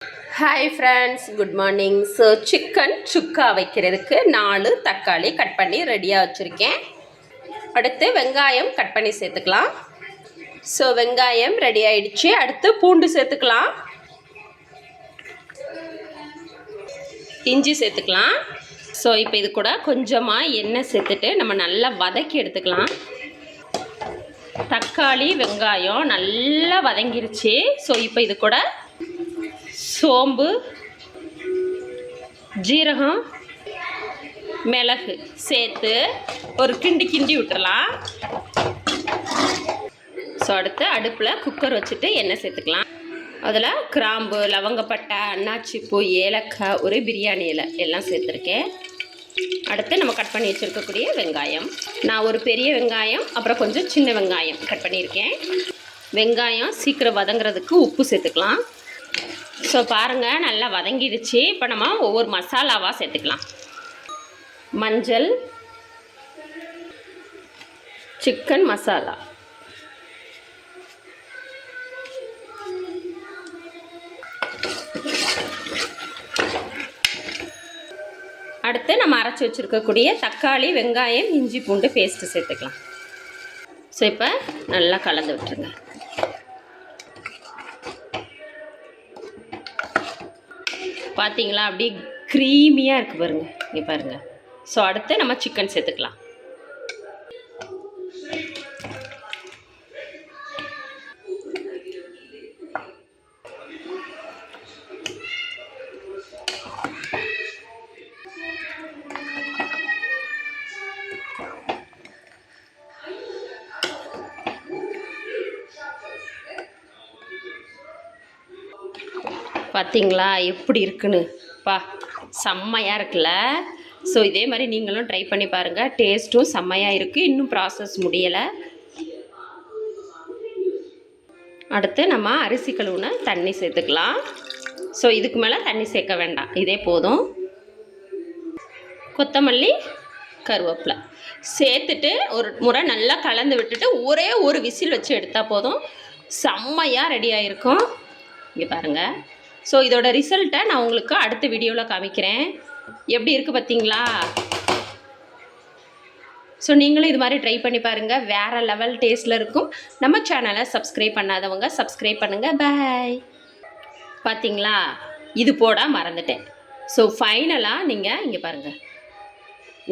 Hi friends, good morning. So chicken chukka வைக்கிறதுக்கு 4 தக்காளி cut பண்ணி ரெடியாக வச்சுருக்கேன். அடுத்து வெங்காயம் கட் பண்ணி சேர்த்துக்கலாம். ஸோ வெங்காயம் ரெடி ஆகிடுச்சு. அடுத்து பூண்டு சேர்த்துக்கலாம், இஞ்சி சேர்த்துக்கலாம். ஸோ இப்போ இது கூட கொஞ்சமாக எண்ணெய் சேர்த்துட்டு நம்ம நல்லா வதக்கி எடுத்துக்கலாம். தக்காளி வெங்காயம் நல்லா வதங்கிருச்சு. ஸோ இப்போ இது கூட சோம்பு, ஜீரகம், மிளகு சேர்த்து ஒரு கிண்டி விட்டுறலாம். ஸோ அடுத்து அடுப்பில் குக்கர் வச்சுட்டு எண்ணெய் சேர்த்துக்கலாம். அதில் கிராம்பு, லவங்கப்பட்டை, அன்னாச்சிப்பூ, ஏலக்காய், ஒரு பிரியாணி இலை எல்லாம் சேர்த்துருக்கேன். அடுத்து நம்ம கட் பண்ணி வச்சுருக்கக்கூடிய வெங்காயம், நான் ஒரு பெரிய வெங்காயம் அப்புறம் கொஞ்சம் சின்ன வெங்காயம் கட் பண்ணியிருக்கேன். வெங்காயம் சீக்கிரம் வதங்கிறதுக்கு உப்பு சேர்த்துக்கலாம். ஸோ பாருங்கள், நல்லா வதங்கிடுச்சு. இப்போ நம்ம ஒவ்வொரு மசாலாவாக சேர்த்துக்கலாம். மஞ்சள், சிக்கன் மசாலா, அடுத்து நம்ம அரைச்சி வச்சுருக்கக்கூடிய தக்காளி வெங்காயம் இஞ்சி பூண்டு பேஸ்ட்டு சேர்த்துக்கலாம். ஸோ இப்போ நல்லா கலந்து விட்டுருங்க. பார்த்தீங்களா, அப்படியே க்ரீமியாக இருக்குது பாருங்கள், இங்கே பாருங்கள். ஸோ அடுத்து நம்ம சிக்கன் சேர்த்துக்கலாம். பார்த்தீங்களா எப்படி இருக்குன்னு? செம்மையாக இருக்குல்ல? ஸோ இதே மாதிரி நீங்களும் ட்ரை பண்ணி பாருங்கள். டேஸ்ட்டும் செம்மையாக இருக்குது. இன்னும் ப்ராசஸ் முடியலை. அடுத்து நம்ம அரிசி கழுவுன தண்ணி சேர்த்துக்கலாம். ஸோ இதுக்கு மேலே தண்ணி சேர்க்க வேண்டாம், இதே போதும். கொத்தமல்லி, கருவேப்பிலை சேர்த்துட்டு ஒரு முறை நல்லா கலந்து விட்டுட்டு ஒரே ஒரு விசில் வச்சு எடுத்தால் போதும். செம்மையாக ரெடி ஆகிருக்கும். இங்கே பாருங்கள். ஸோ இதோட ரிசல்ட்டை நான் உங்களுக்கு அடுத்த வீடியோவில் காமிக்கிறேன். எப்படி இருக்குது பார்த்தீங்களா? ஸோ நீங்களும் இது மாதிரி ட்ரை பண்ணி பாருங்கள். வேறு லெவல் டேஸ்ட்டில் இருக்கும். நம்ம சேனலை சப்ஸ்கிரைப் பண்ணாதவங்க சப்ஸ்கிரைப் பண்ணுங்கள். பாய். பார்த்தீங்களா, இது போட மறந்துட்டேன். ஸோ ஃபைனலாக நீங்கள் இங்கே பாருங்கள்,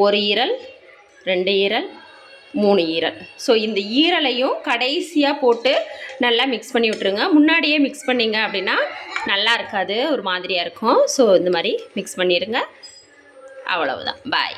ஒரு ஈரல், 2 ஈரல், 3 ஈரல். ஸோ இந்த ஈரலையும் கடைசியாக போட்டு நல்லா மிக்ஸ் பண்ணி விட்ருங்க. முன்னாடியே மிக்ஸ் பண்ணிங்க அப்படின்னா நல்லா இருக்காது, ஒரு மாதிரியாக இருக்கும். ஸோ இந்த மாதிரி மிக்ஸ் பண்ணிடுங்க. அவ்வளவுதான். பாய்.